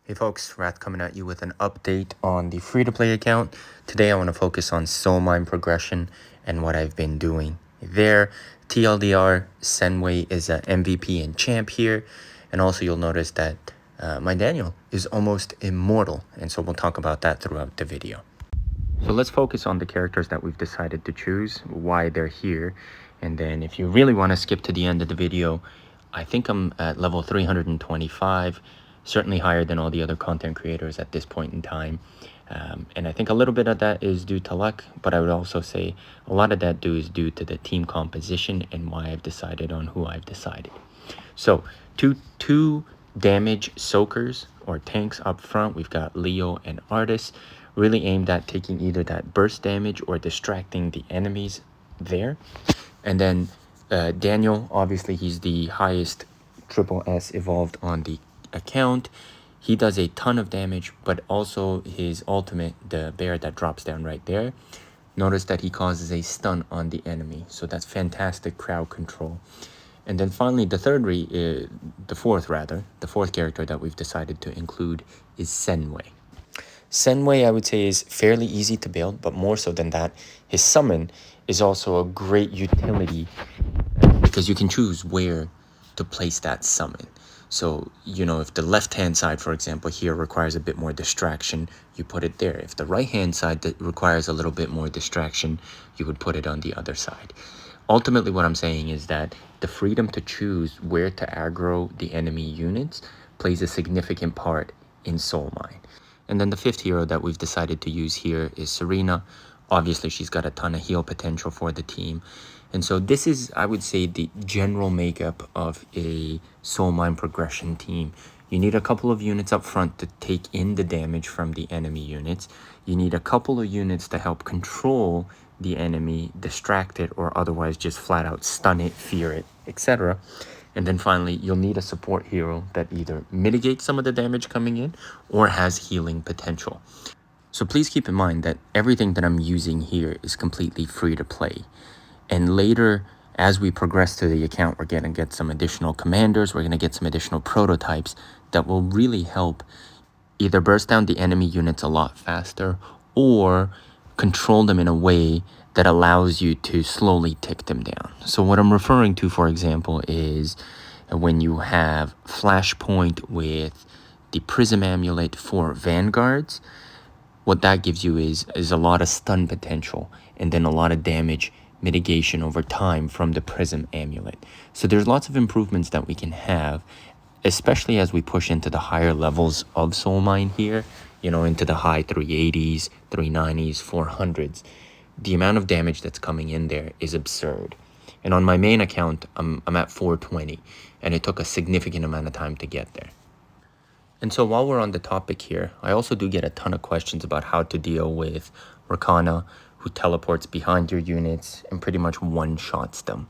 Hey folks, Wrath coming at you with an update on the free-to-play account. Today I want to focus on SoulMine progression and what I've been doing there. TLDR, Senway is an MVP and champ here. And also you'll notice that my Daniel is almost immortal. And so we'll talk about that throughout the video. So let's focus on the characters that we've decided to choose, why they're here. And then if you really want to skip to the end of the video, I think I'm at level 325, certainly higher than all the other content creators at this point in time. And I think a little bit of that is due to luck, but I would also say a lot of that is due to the team composition and why I've decided on who I've decided. So two damage soakers or tanks up front. We've got Leo and Artis, really aimed at taking either that burst damage or distracting the enemies there. And then Daniel, obviously he's the highest triple S evolved on the account. He does a ton of damage, but also his ultimate, the bear that drops down right there, notice that he causes a stun on the enemy. So that's fantastic crowd control. And then finally, the fourth character that we've decided to include is Senway. Senway, I would say, is fairly easy to build, but more so than that, his summon is also a great utility because you can choose where to place that summon. So, if the left-hand side, for example, here requires a bit more distraction, you put it there. If the right-hand side that requires a little bit more distraction, you would put it on the other side. Ultimately, what I'm saying is that the freedom to choose where to aggro the enemy units plays a significant part in SoulMine. And then the fifth hero that we've decided to use here is Serena. Obviously, she's got a ton of heal potential for the team. And so this is, I would say, the general makeup of a SoulMine progression team. You need a couple of units up front to take in the damage from the enemy units. You need a couple of units to help control the enemy, distract it, or otherwise just flat out stun it, fear it, etc. And then finally, you'll need a support hero that either mitigates some of the damage coming in or has healing potential. So please keep in mind that everything that I'm using here is completely free to play. And later, as we progress to the account, we're going to get some additional commanders, we're going to get some additional prototypes that will really help either burst down the enemy units a lot faster or control them in a way that allows you to slowly tick them down. So what I'm referring to, for example, is when you have Flashpoint with the Prism Amulet for Vanguards, what that gives you is a lot of stun potential and then a lot of damage mitigation over time from the Prism Amulet. So there's lots of improvements that we can have, especially as we push into the higher levels of SoulMine here, into the high 380s, 390s, 400s. The amount of damage that's coming in there is absurd. And on my main account, I'm at 420, and it took a significant amount of time to get there. And so while we're on the topic here, I also do get a ton of questions about how to deal with Rakana, who teleports behind your units and pretty much one-shots them.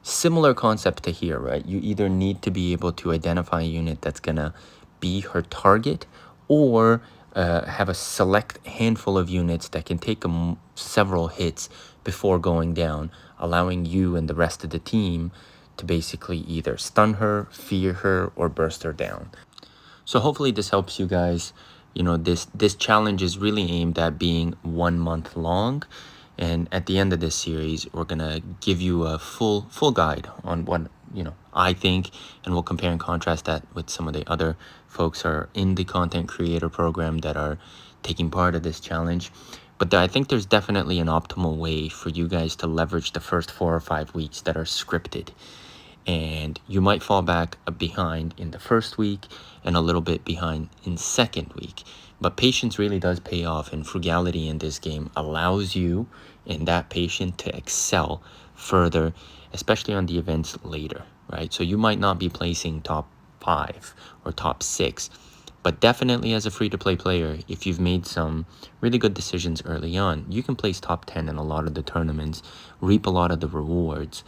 Similar concept to here, right? You either need to be able to identify a unit that's gonna be her target, or have a select handful of units that can take several hits before going down, allowing you and the rest of the team to basically either stun her, fear her, or burst her down. So hopefully this helps you guys. This challenge is really aimed at being 1 month long. And at the end of this series, we're going to give you a full guide on what, I think, and we'll compare and contrast that with some of the other folks who are in the content creator program that are taking part of this challenge. But I think there's definitely an optimal way for you guys to leverage the first 4 or 5 weeks that are scripted. And you might fall back behind in the first week and a little bit behind in second week. But patience really does pay off, and frugality in this game allows you in that patience to excel further, especially on the events later, right? So you might not be placing top 5 or top 6, but definitely as a free-to-play player, if you've made some really good decisions early on, you can place top 10 in a lot of the tournaments, reap a lot of the rewards.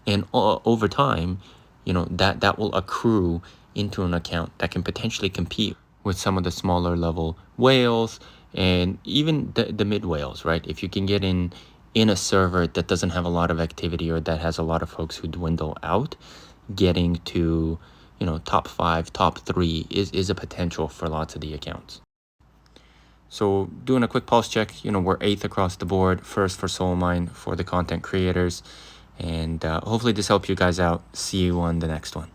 And over time, that will accrue into an account that can potentially compete with some of the smaller level whales and even the mid whales, right? If you can get in a server that doesn't have a lot of activity or that has a lot of folks who dwindle out, getting to top 5, top 3 is a potential for lots of the accounts. So doing a quick pulse check, we're 8th across the board, first for SoulMine for the content creators. And hopefully this helped you guys out. See you on the next one.